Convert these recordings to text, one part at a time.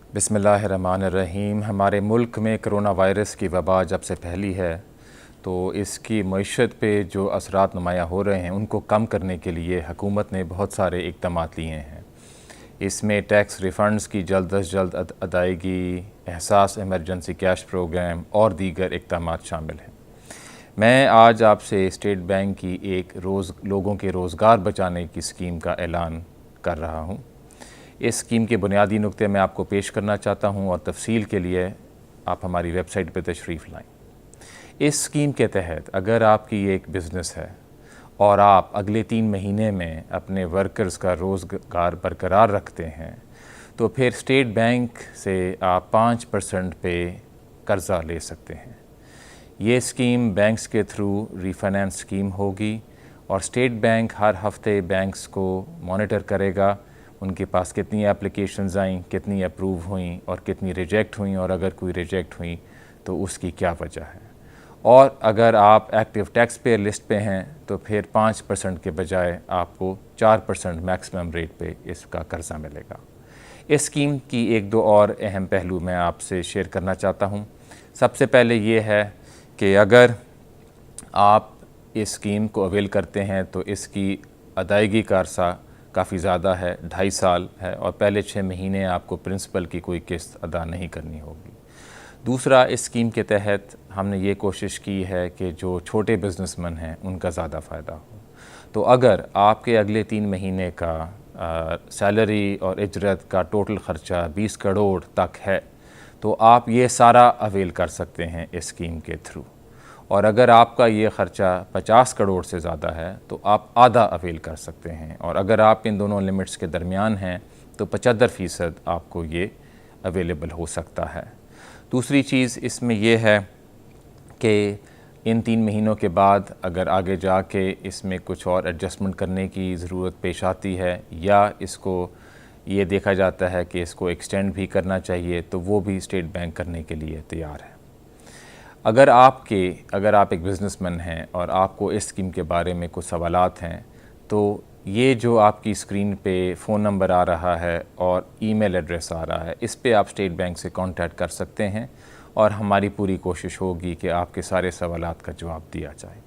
बिस्मिल्लाहिर्रहमानिर्रहीम। हमारे मुल्क में करोना वायरस की वबा जब से फैली है तो इसकी मईशत पे जो असरात नुमायाँ हो रहे हैं उनको कम करने के लिए हुकूमत ने बहुत सारे इक़दाम लिए हैं। इसमें टैक्स रिफ़ंड्स की जल्द अज जल्द अदायगी, एहसास इमरजेंसी कैश प्रोग्राम और दीगर इक़दाम शामिल हैं। मैं आज आपसे स्टेट बैंक की एक लोगों के रोज़गार बचाने की स्कीम का ऐलान कर रहा हूँ। इस स्कीम के बुनियादी नुक्ते मैं आपको पेश करना चाहता हूँ और तफसील के लिए आप हमारी वेबसाइट पर तशरीफ़ लाएँ। इस स्कीम के तहत अगर आपकी एक बिज़नेस है और आप अगले 3 महीने में अपने वर्कर्स का रोज़गार बरकरार रखते हैं तो फिर स्टेट बैंक से आप 5% पे कर्ज़ा ले सकते हैं। ये स्कीम बैंक्स के थ्रू रीफाइनेंस स्कीम होगी और स्टेट बैंक हर हफ्ते बैंक्स को मॉनिटर करेगा, उनके पास कितनी एप्लीकेशंस आईं, कितनी अप्रूव हुईं और कितनी रिजेक्ट हुईं, और अगर कोई रिजेक्ट हुई तो उसकी क्या वजह है। और अगर आप एक्टिव टैक्स पेयर लिस्ट पे हैं तो फिर 5% के बजाय आपको 4% मैक्सिमम रेट पे इसका कर्ज़ा मिलेगा। इस स्कीम की एक दो और अहम पहलू मैं आपसे शेयर करना चाहता हूँ। सबसे पहले ये है कि अगर आप इस स्कीम को अवेल करते हैं तो इसकी अदायगी का अरसा काफ़ी ज़्यादा है, 2.5 साल है, और पहले 6 महीने आपको प्रिंसिपल की कोई किस्त अदा नहीं करनी होगी। दूसरा, इस स्कीम के तहत हमने ये कोशिश की है कि जो छोटे बिज़नेसमैन हैं उनका ज़्यादा फ़ायदा हो। तो अगर आपके अगले 3 महीने का सैलरी और इजरत का टोटल ख़र्चा 20 करोड़ तक है तो आप ये सारा अवेल कर सकते हैं इस स्कीम के थ्रू। और अगर आपका ये ख़र्चा 50 करोड़ से ज़्यादा है तो आप आधा अवेल कर सकते हैं, और अगर आप इन दोनों लिमिट्स के दरमियान हैं तो 75% आपको ये अवेलेबल हो सकता है। दूसरी चीज़ इसमें यह है कि इन 3 महीनों के बाद अगर आगे जाके इसमें कुछ और एडजस्टमेंट करने की ज़रूरत पेश आती है या इसको ये देखा जाता है कि इसको एक्सटेंड भी करना चाहिए तो वो भी स्टेट बैंक करने के लिए तैयार है। अगर आप एक बिज़नेसमैन हैं और आपको इस स्कीम के बारे में कुछ सवालात हैं तो ये जो आपकी स्क्रीन पे फ़ोन नंबर आ रहा है और ईमेल एड्रेस आ रहा है, इस पे आप स्टेट बैंक से कांटेक्ट कर सकते हैं और हमारी पूरी कोशिश होगी कि आपके सारे सवालात का जवाब दिया जाए।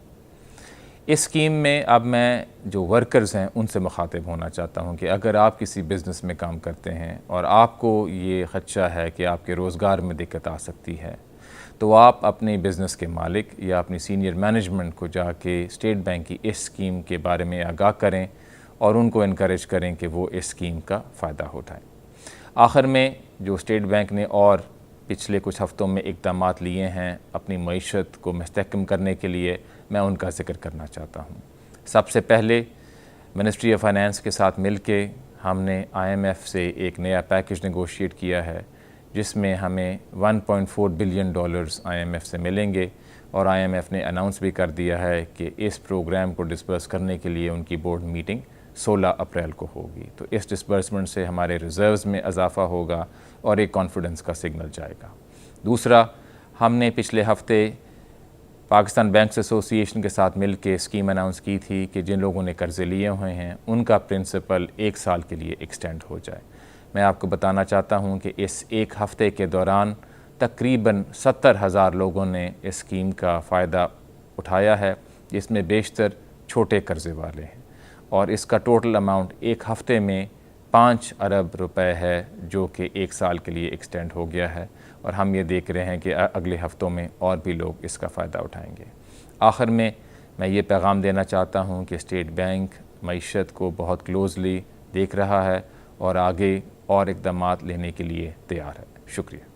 इस स्कीम में अब मैं जो वर्कर्स हैं उनसे मुखातिब होना चाहता हूं कि अगर आप किसी बिज़नेस में काम करते हैं और आपको ये ख़दशा है कि आपके रोज़गार में दिक्कत आ सकती है तो आप अपने बिज़नेस के मालिक या अपनी सीनियर मैनेजमेंट को जाके स्टेट बैंक की इस स्कीम के बारे में आगाह करें और उनको इनकरेज करें कि वो इस स्कीम का फ़ायदा उठाएं। आखिर में जो स्टेट बैंक ने और पिछले कुछ हफ़्तों में इक़दाम लिए हैं अपनी मईशत को मुस्तहकम करने के लिए, मैं उनका ज़िक्र करना चाहता हूँ। सबसे पहले मिनिस्ट्री ऑफ फाइनेंस के साथ मिल के हमने IMF से एक नया पैकेज नेगोशिएट किया है जिसमें हमें $1.4 बिलियन IMF से मिलेंगे, और IMF ने अनाउंस भी कर दिया है कि इस प्रोग्राम को डिस्पर्स करने के लिए उनकी बोर्ड मीटिंग 16 अप्रैल को होगी। तो इस डिस्बर्समेंट से हमारे रिज़र्व्स में इजाफ़ा होगा और एक कॉन्फिडेंस का सिग्नल जाएगा। दूसरा, हमने पिछले हफ़्ते पाकिस्तान बैंक्स एसोसिएशन के साथ मिल के स्कीम अनाउंस की थी कि जिन लोगों ने कर्ज़े लिए हुए हैं उनका प्रिंसिपल 1 साल के लिए एक्सटेंड हो जाए। मैं आपको बताना चाहता हूं कि इस 1 हफ़्ते के दौरान तकरीबन 70,000 लोगों ने इस स्कीम का फ़ायदा उठाया है, जिसमें बेशतर छोटे कर्ज़े वाले हैं, और इसका टोटल अमाउंट 1 हफ़्ते में 5 अरब रुपए है जो कि 1 साल के लिए एक्सटेंड हो गया है, और हम ये देख रहे हैं कि अगले हफ़्तों में और भी लोग इसका फ़ायदा उठाएंगे। आखिर में मैं ये पैगाम देना चाहता हूँ कि स्टेट बैंक मईशत को बहुत क्लोज़ली देख रहा है और आगे और इक़दाम लेने के लिए तैयार है। शुक्रिया।